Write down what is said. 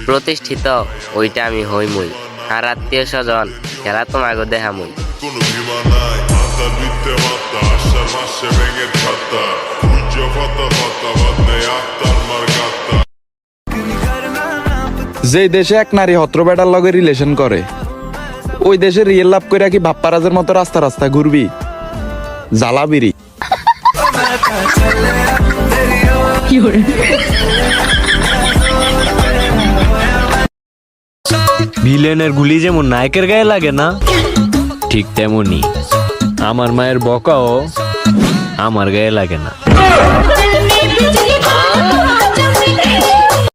প্রতিষ্ঠিত ওইটা আমি হইমই, আর আত্মীয় স্বজন খেলা তোমাকে দেখামই। যে দেশে এক নারী হত্রবেটার লগে রিলেশন করে, ওই দেশে রিয়েল লাভ করে কি ভাপ্পারাজের মতো রাস্তা রাস্তা ঘুরবি? জ্বালাবিরি। ভিলেনের গুলি যেমন নায়কের গায়ে লাগে না, ঠিক তেমনি আমার মায়ের বকাও আমার গায়ে লাগে না।